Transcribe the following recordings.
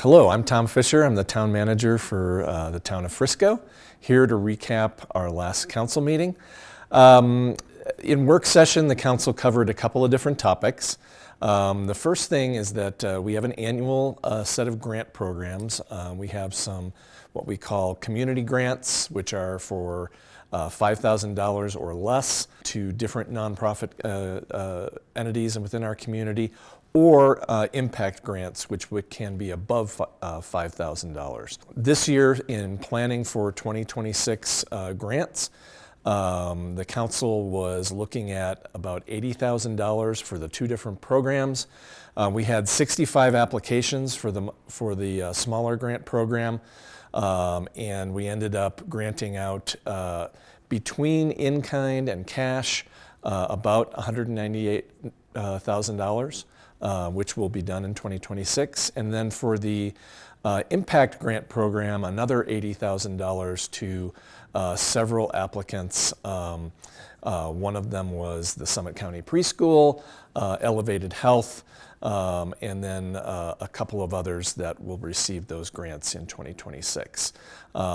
Hello, I'm Tom Fisher. I'm the town manager for the town of Frisco, here to recap our last council meeting. In work session, the council covered a couple of different topics. The first thing is that we have an annual set of grant programs. We have some what we call community grants, which are for $5,000 or less to different nonprofit entities within our community, or impact grants, which can be above $5,000. This year, in planning for 2026 grants, the council was looking at about $80,000 for the two different programs. We had 65 applications for the smaller grant program, and we ended up granting out between in-kind and cash about $198,000. Which will be done in 2026. And then for the impact grant program, another $80,000 to several applicants. One of them was the Summit County Preschool, Elevated Health, and then a couple of others that will receive those grants in 2026.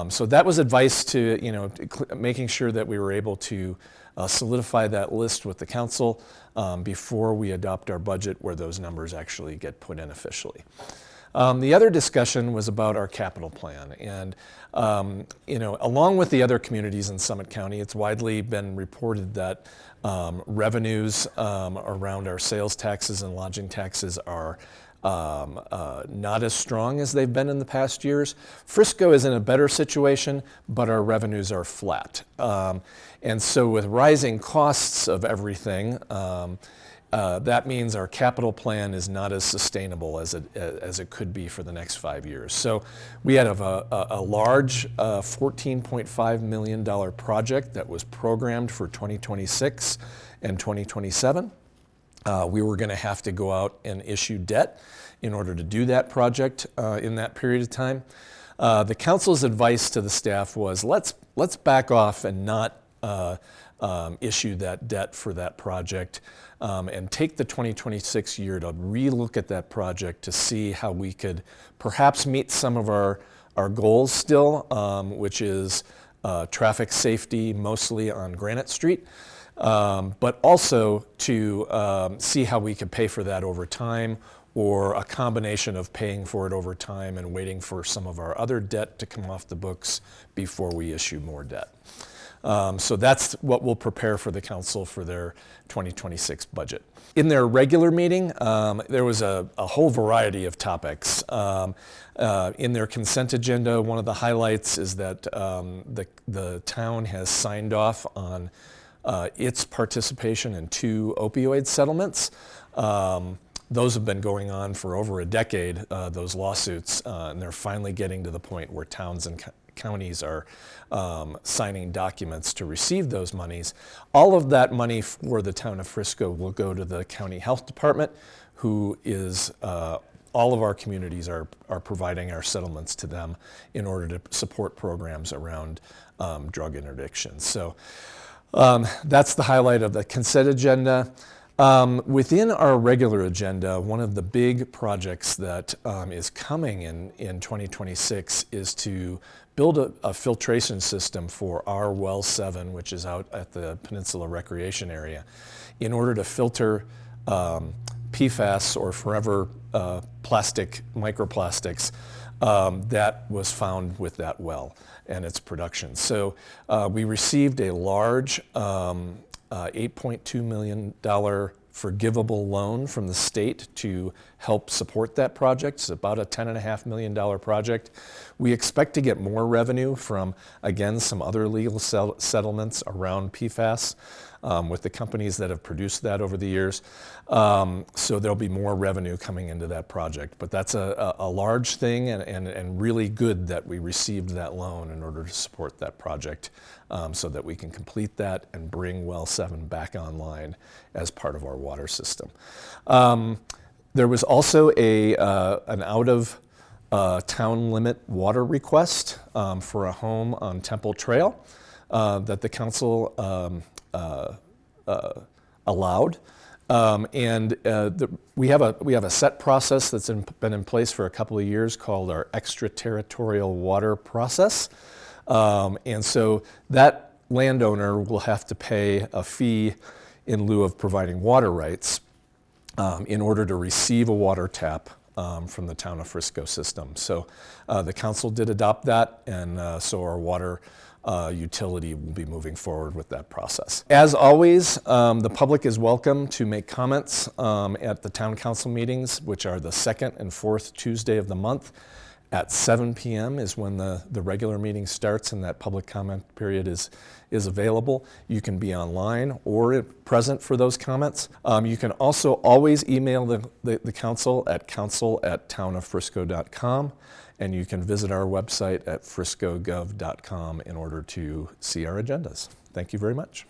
So that was advice to, making sure that we were able to solidify that list with the council before we adopt our budget, where those numbers actually get put in officially. The other discussion was about our capital plan, and along with the other communities in Summit County, it's widely been reported that revenues around our sales taxes and lodging taxes are not as strong as they've been in the past years. Frisco is in a better situation, but our revenues are flat. And so with rising costs of everything, that means our capital plan is not as sustainable as it could be for the next 5 years. So we had a large $14.5 million project that was programmed for 2026 and 2027. We were going to have to go out and issue debt in order to do that project in that period of time. The council's advice to the staff was let's back off and not issue that debt for that project, and take the 2026 year to relook at that project to see how we could perhaps meet some of our goals still, which is traffic safety, mostly on Granite Street, but also to see how we could pay for that over time, or a combination of paying for it over time and waiting for some of our other debt to come off the books before we issue more debt. So that's what we'll prepare for the council for their 2026 budget. In their regular meeting, there was a whole variety of topics. In their consent agenda, one of the highlights is that the town has signed off on its participation in 2 opioid settlements. Those have been going on for over a decade, those lawsuits, and they're finally getting to the point where towns and counties are signing documents to receive those monies. All of that money for the town of Frisco will go to the county health department, who is all of our communities are providing our settlements to them in order to support programs around drug interdiction. So that's the highlight of the consent agenda. Within our regular agenda, one of the big projects that is coming in 2026 is to build a filtration system for our Well 7, which is out at the Peninsula Recreation Area, in order to filter PFAS, or forever plastic microplastics, that was found with that well and its production. So we received a large $8.2 million forgivable loan from the state to help support that project. It's about a $10.5 million project. We expect to get more revenue from, again, some other legal settlements around PFAS with the companies that have produced that over the years. So there'll be more revenue coming into that project. But that's a large thing, and really good that we received that loan in order to support that project, so that we can complete that and bring Well 7 back online as part of our water system. There was also an out of town limit water request for a home on Temple Trail that the council allowed. We have a set process that's been in place for a couple of years called our extraterritorial water process. And so that landowner will have to pay a fee in lieu of providing water rights in order to receive a water tap from the town of Frisco system. So the council did adopt that, and so our water utility will be moving forward with that process. As always, the public is welcome to make comments at the town council meetings, which are the second and fourth Tuesday of the month. At 7 p.m. is when the regular meeting starts, and that public comment period is available. You can be online or present for those comments. You can also always email the council at council@townoffrisco.com, and you can visit our website at friscogov.com in order to see our agendas. Thank you very much.